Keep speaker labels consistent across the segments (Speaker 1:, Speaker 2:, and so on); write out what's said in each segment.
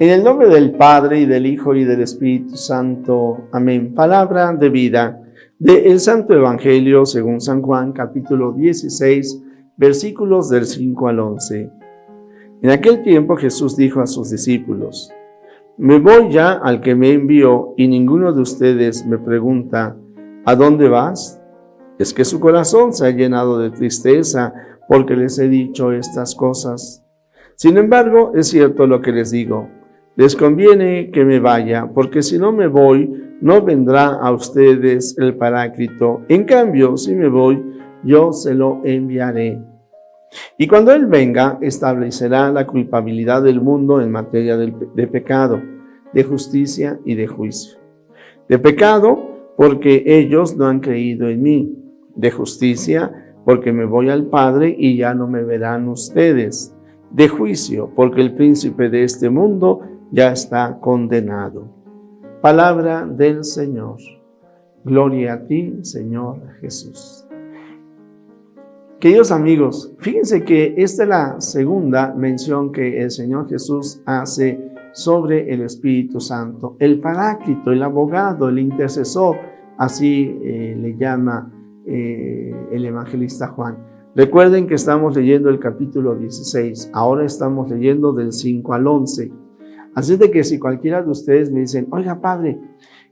Speaker 1: En el nombre del Padre, y del Hijo, y del Espíritu Santo. Amén. Palabra de vida del Santo Evangelio según San Juan, capítulo 16, versículos del 5 al 11. En aquel tiempo Jesús dijo a sus discípulos: Me voy ya al que me envió, y ninguno de ustedes me pregunta: ¿a dónde vas? Es que su corazón se ha llenado de tristeza porque les he dicho estas cosas. Sin embargo, es cierto lo que les digo. Les conviene que me vaya, porque si no me voy, no vendrá a ustedes el Paráclito. En cambio, si me voy, yo se lo enviaré. Y cuando Él venga, establecerá la culpabilidad del mundo en materia de pecado, de justicia y de juicio. De pecado, porque ellos no han creído en mí. De justicia, porque me voy al Padre y ya no me verán ustedes. De juicio, porque el príncipe de este mundo ya está condenado. Palabra del Señor. Gloria a ti, Señor Jesús. Queridos amigos, fíjense que esta es la segunda mención que el Señor Jesús hace sobre el Espíritu Santo. El Paráclito, el abogado, el intercesor, así le llama el evangelista Juan. Recuerden que estamos leyendo el capítulo 16, ahora estamos leyendo del 5 al 11. Así de que si cualquiera de ustedes me dicen: oiga, padre,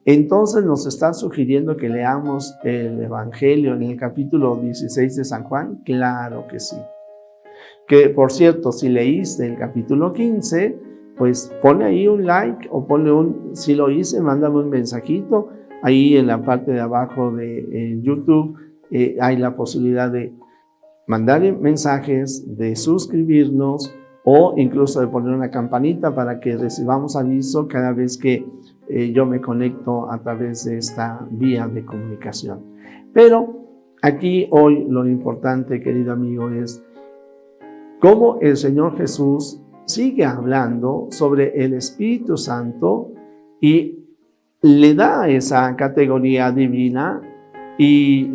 Speaker 1: entonces nos está sugiriendo que leamos el Evangelio en el capítulo 16 de San Juan. Claro que sí. Que, por cierto, si leíste el capítulo 15, pues ponle ahí un like o ponle si lo hice, mándame un mensajito. Ahí en la parte de abajo de YouTube hay la posibilidad de mandar mensajes, de suscribirnos, o incluso de poner una campanita para que recibamos aviso cada vez que yo me conecto a través de esta vía de comunicación. Pero aquí hoy lo importante, querido amigo, es cómo el Señor Jesús sigue hablando sobre el Espíritu Santo y le da esa categoría divina, y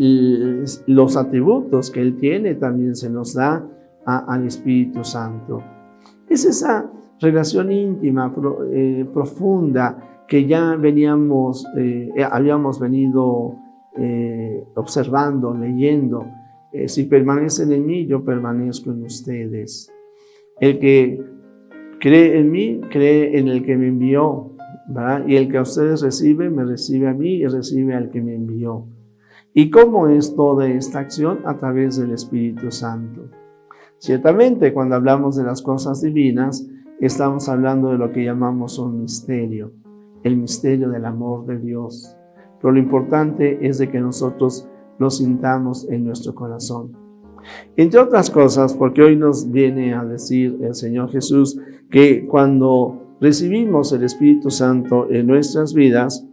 Speaker 1: los atributos que Él tiene también se nos da al Espíritu Santo. Es esa relación íntima, profunda, que ya habíamos venido observando, leyendo. Si permanecen en mí, yo permanezco en ustedes. El que cree en mí, cree en el que me envió, ¿verdad? Y el que a ustedes recibe, me recibe a mí y recibe al que me envió. ¿Y cómo es toda esta acción? A través del Espíritu Santo. Ciertamente, cuando hablamos de las cosas divinas, estamos hablando de lo que llamamos un misterio, el misterio del amor de Dios. Pero lo importante es de que nosotros lo sintamos en nuestro corazón. Entre otras cosas, porque hoy nos viene a decir el Señor Jesús que cuando recibimos el Espíritu Santo en nuestras vidas,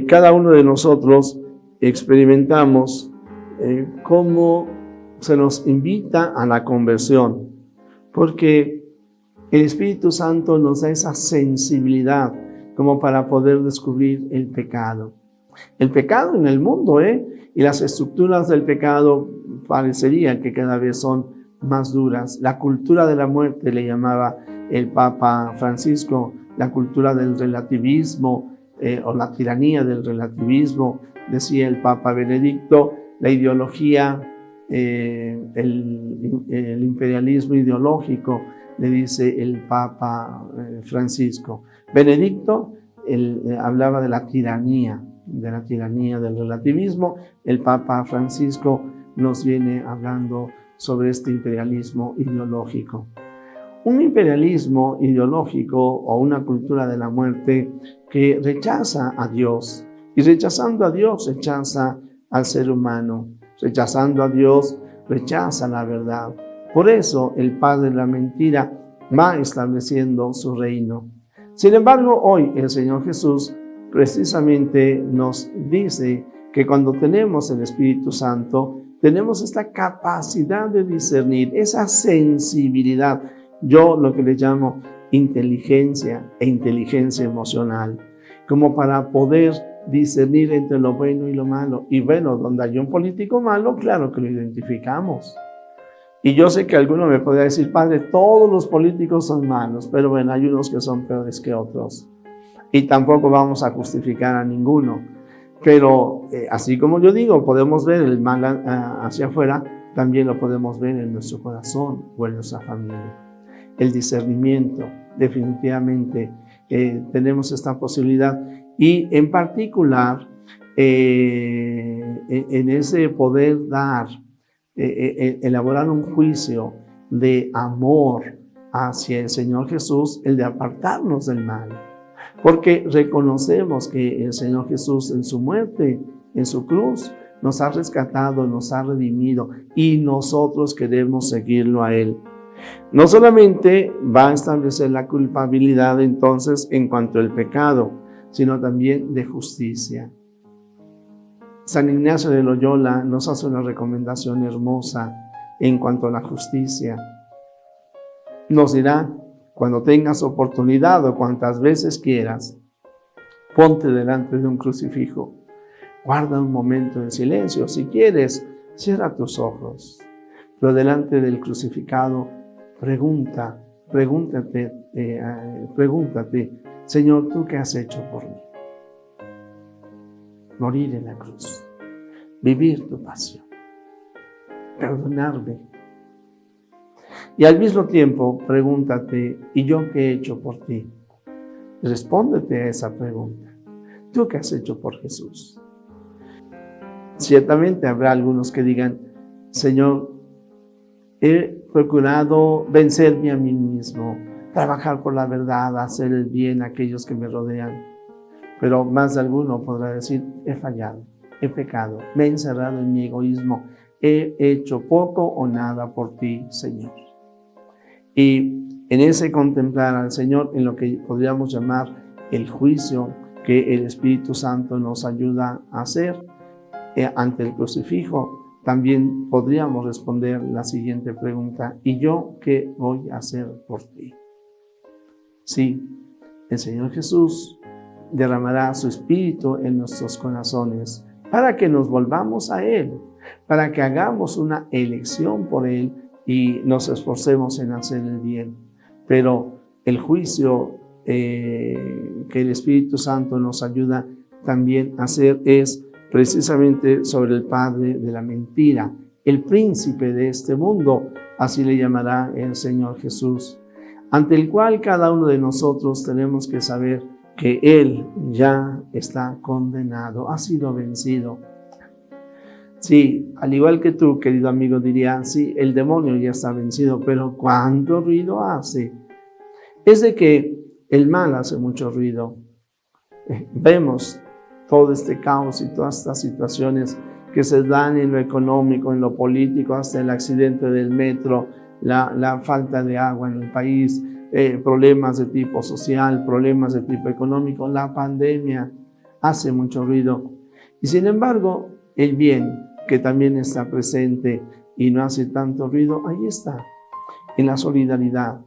Speaker 1: cada uno de nosotros experimentamos cómo se nos invita a la conversión, porque el Espíritu Santo nos da esa sensibilidad como para poder descubrir el pecado en el mundo, y las estructuras del pecado parecerían que cada vez son más duras. La cultura de la muerte le llamaba el Papa Francisco, la cultura del relativismo, o la tiranía del relativismo, decía el Papa Benedicto, la ideología, el imperialismo ideológico, le dice el Papa Francisco. Benedicto hablaba de la tiranía del relativismo. El Papa Francisco nos viene hablando sobre este imperialismo ideológico. Un imperialismo ideológico o una cultura de la muerte que rechaza a Dios, y rechazando a Dios rechaza al ser humano, rechazando a Dios rechaza la verdad. Por eso el padre de la mentira va estableciendo su reino. Sin embargo, hoy el Señor Jesús precisamente nos dice que cuando tenemos el Espíritu Santo, tenemos esta capacidad de discernir, esa sensibilidad. Yo lo que le llamo inteligencia e inteligencia emocional, como para poder discernir entre lo bueno y lo malo. Y bueno, donde hay un político malo, claro que lo identificamos. Y yo sé que alguno me podría decir, Padre, todos los políticos son malos, pero bueno, hay unos que son peores que otros. Y tampoco vamos a justificar a ninguno. Pero así como yo digo, podemos ver el mal hacia afuera, también lo podemos ver en nuestro corazón o en nuestra familia. El discernimiento, definitivamente tenemos esta posibilidad. Y en particular, en ese poder dar, elaborar un juicio de amor hacia el Señor Jesús, el de apartarnos del mal. Porque reconocemos que el Señor Jesús en su muerte, en su cruz, nos ha rescatado, nos ha redimido y nosotros queremos seguirlo a Él. No solamente va a establecer la culpabilidad entonces en cuanto al pecado, sino también de justicia. San Ignacio de Loyola nos hace una recomendación hermosa en cuanto a la justicia. Nos dirá, cuando tengas oportunidad o cuantas veces quieras, ponte delante de un crucifijo, guarda un momento de silencio. Si quieres, cierra tus ojos, pero delante del crucificado, pregúntate, Señor, ¿tú qué has hecho por mí? Morir en la cruz, vivir tu pasión, perdonarme. Y al mismo tiempo, pregúntate, ¿y yo qué he hecho por ti? Respóndete a esa pregunta. ¿Tú qué has hecho por Jesús? Ciertamente habrá algunos que digan, Señor, he procurado vencerme a mí mismo, trabajar por la verdad, hacer el bien a aquellos que me rodean. Pero más de alguno podrá decir, he fallado, he pecado, me he encerrado en mi egoísmo, he hecho poco o nada por ti, Señor. Y en ese contemplar al Señor, en lo que podríamos llamar el juicio que el Espíritu Santo nos ayuda a hacer ante el crucifijo, también podríamos responder la siguiente pregunta, ¿y yo qué voy a hacer por ti? Sí, el Señor Jesús derramará su Espíritu en nuestros corazones para que nos volvamos a Él, para que hagamos una elección por Él y nos esforcemos en hacer el bien. Pero el juicio que el Espíritu Santo nos ayuda también a hacer es precisamente sobre el padre de la mentira, el príncipe de este mundo, así le llamará el Señor Jesús, ante el cual cada uno de nosotros tenemos que saber que Él ya está condenado, ha sido vencido. Sí, al igual que tú, querido amigo, diría, sí, el demonio ya está vencido, pero ¿cuánto ruido hace? Es de que el mal hace mucho ruido. Vemos todo este caos y todas estas situaciones que se dan en lo económico, en lo político, hasta el accidente del metro, la falta de agua en el país, problemas de tipo social, problemas de tipo económico, la pandemia hace mucho ruido. Y sin embargo, el bien que también está presente y no hace tanto ruido, ahí está, en la solidaridad,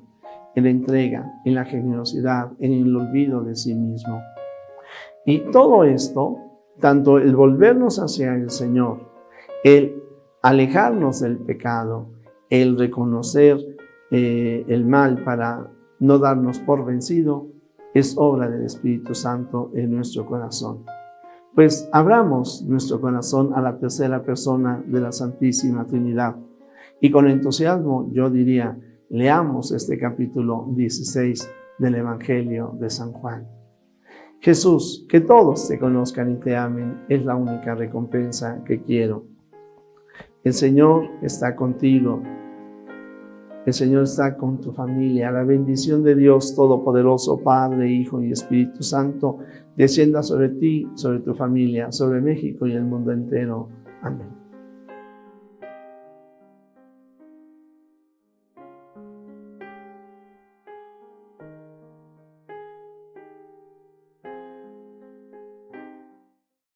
Speaker 1: en la entrega, en la generosidad, en el olvido de sí mismo. Y todo esto, tanto el volvernos hacia el Señor, el alejarnos del pecado, el reconocer el mal para no darnos por vencido, es obra del Espíritu Santo en nuestro corazón. Pues abramos nuestro corazón a la tercera persona de la Santísima Trinidad. Y con entusiasmo yo diría, leamos este capítulo 16 del Evangelio de San Juan. Jesús, que todos te conozcan y te amen, es la única recompensa que quiero. El Señor está contigo. El Señor está con tu familia. La bendición de Dios Todopoderoso, Padre, Hijo y Espíritu Santo, descienda sobre ti, sobre tu familia, sobre México y el mundo entero. Amén.